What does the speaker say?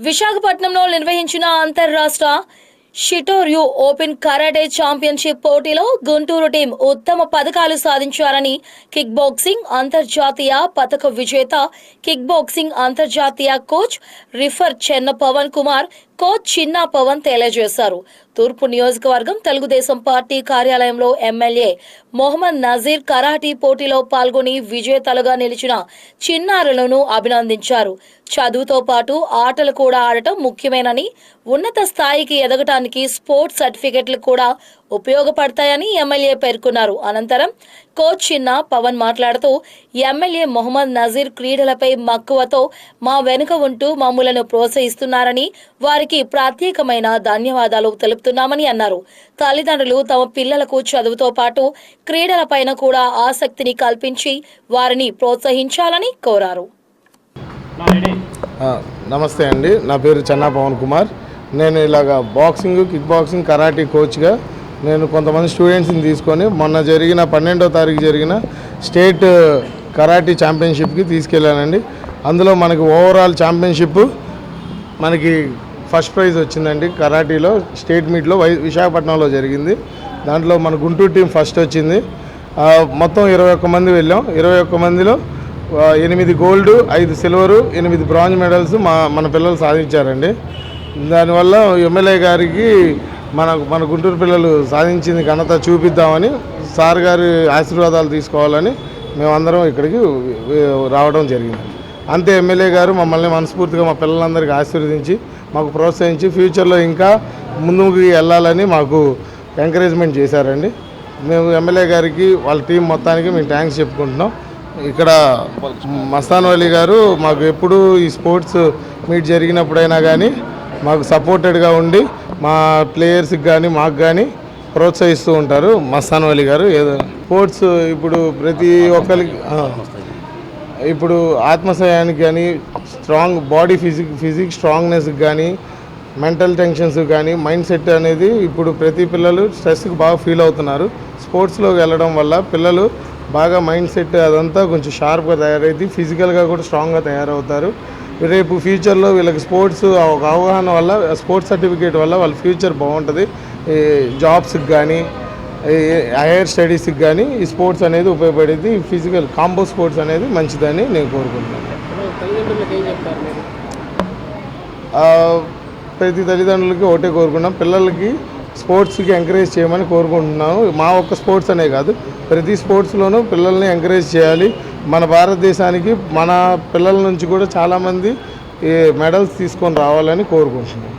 విశాఖపట్నంలో నిర్వహించిన అంతర్రాష్ట్ర షిటోర్యు ఓపెన్ కరాటే ఛాంపియన్షిప్ పోటీలో గుంటూరు టీం ఉత్తమ పతకాలు సాధించారని కిక్ బాక్సింగ్ అంతర్జాతీయ పతక విజేత కిక్ బాక్సింగ్ అంతర్జాతీయ కోచ్ రిఫర్ చెన్న పవన్ కుమార్ కోచ్ చిన్న పవన్ తెలియజేశారు. తూర్పు నియోజకవర్గం తెలుగుదేశం పార్టీ కార్యాలయంలో ఎమ్మెల్యే మొహమ్మద్ నజీర్ కరాటీ పోటీలో పాల్గొని విజేతలుగా నిలిచిన చిన్నారులను అభినందించారు. చదువుతో పాటు ఆటలు కూడా ఆడటం ముఖ్యమేనని, ఉన్నత స్థాయికి ఎదగటానికి స్పోర్ట్స్ సర్టిఫికెట్లు కూడా ఉపయోగపడతాయని ఎమ్మెల్యే పేర్కొన్నారు. అనంతరం కోచ్ చిన్న పవన్ మాట్లాడుతూ ఎమ్మెల్యే మొహమ్మద్ నజీర్ క్రీడలపై మక్కువతో మా వెనుక ఉంటూ మమ్ములను ప్రోత్సహిస్తున్నారని, వారికి ప్రత్యేకమైన ధన్యవాదాలు తెలుపుతున్నామని అన్నారు. తల్లిదండ్రులు తమ పిల్లలకు చదువుతో పాటు క్రీడలపైన కూడా ఆసక్తిని కల్పించి వారిని ప్రోత్సహించాలని కోరారు. నమస్తే అండి, నా పేరు చెన్నా పవన్ కుమార్. నేను ఇలాగా బాక్సింగ్, కిక్ బాక్సింగ్, కరాటీ కోచ్గా నేను కొంతమంది స్టూడెంట్స్ని తీసుకొని మొన్న జరిగిన 12వ తారీఖు జరిగిన స్టేట్ కరాటీ ఛాంపియన్షిప్కి తీసుకెళ్ళానండి. అందులో మనకి ఓవరాల్ ఛాంపియన్షిప్ మనకి ఫస్ట్ ప్రైజ్ వచ్చిందండి. కరాటీలో స్టేట్ మీట్లో విశాఖపట్నంలో జరిగింది. దాంట్లో మన గుంటూరు టీం ఫస్ట్ వచ్చింది. మొత్తం 21 మంది వెళ్ళాం. 21 మందిలో 8 గోల్డ్, 5 సిల్వరు, 8 బ్రాంజ్ మెడల్స్ మన పిల్లలు సాధించారండి. దానివల్ల ఎమ్మెల్యే గారికి మన గుంటూరు పిల్లలు సాధించింది ఘనత చూపిద్దామని, సార్ గారి ఆశీర్వాదాలు తీసుకోవాలని మేమందరం ఇక్కడికి రావడం జరిగింది. అంతే ఎమ్మెల్యే గారు మమ్మల్ని మనస్ఫూర్తిగా మా పిల్లలందరికీ ఆశీర్వదించి మాకు ప్రోత్సహించి ఫ్యూచర్లో ఇంకా ముందుకు వెళ్ళాలని మాకు ఎంకరేజ్మెంట్ చేశారండి. మేము ఎమ్మెల్యే గారికి వాళ్ళ టీం మొత్తానికి మేము థ్యాంక్స్ చెప్పుకుంటున్నాం. ఇక్కడ మస్తాన్ వలీ గారు మాకు ఎప్పుడు ఈ స్పోర్ట్స్ మీట్ జరిగినప్పుడైనా కానీ మాకు సపోర్టెడ్గా ఉండి మా ప్లేయర్స్కి కానీ మాకు కానీ ప్రోత్సహిస్తూ ఉంటారు. మస్తాన్ వలీ గారు ఏదో స్పోర్ట్స్ ఇప్పుడు ప్రతి ఒక్కరికి ఇప్పుడు ఆత్మశయానికి కానీ, స్ట్రాంగ్ బాడీ ఫిజిక్ స్ట్రాంగ్నెస్కి కానీ, మెంటల్ టెన్షన్స్ కానీ, మైండ్ సెట్ అనేది ఇప్పుడు ప్రతి పిల్లలు స్ట్రెస్కి బాగా ఫీల్ అవుతున్నారు. స్పోర్ట్స్లోకి వెళ్ళడం వల్ల పిల్లలు బాగా మైండ్ సెట్ అదంతా కొంచెం షార్ప్గా తయారైతే ఫిజికల్గా కూడా స్ట్రాంగ్గా తయారవుతారు. రేపు ఫ్యూచర్లో వీళ్ళకి స్పోర్ట్స్ ఒక అవగాహన వల్ల, స్పోర్ట్స్ సర్టిఫికేట్ వల్ల వాళ్ళ ఫ్యూచర్ బాగుంటుంది. జాబ్స్కి కానీ, హైయర్ స్టడీస్కి కానీ ఈ స్పోర్ట్స్ అనేది ఉపయోగపడేది. ఫిజికల్ కాంబో స్పోర్ట్స్ అనేది మంచిదని నేను కోరుకుంటున్నాను. ప్రతి తల్లిదండ్రులకి ఒకటే కోరుకున్నాం, పిల్లలకి స్పోర్ట్స్కి ఎంకరేజ్ చేయమని కోరుకుంటున్నాను. మా ఒక్క స్పోర్ట్స్ అనే కాదు, ప్రతి స్పోర్ట్స్లోనూ పిల్లల్ని ఎంకరేజ్ చేయాలి. మన భారతదేశానికి మన పిల్లల నుంచి కూడా చాలామంది మెడల్స్ తీసుకొని రావాలని కోరుకుంటున్నాను.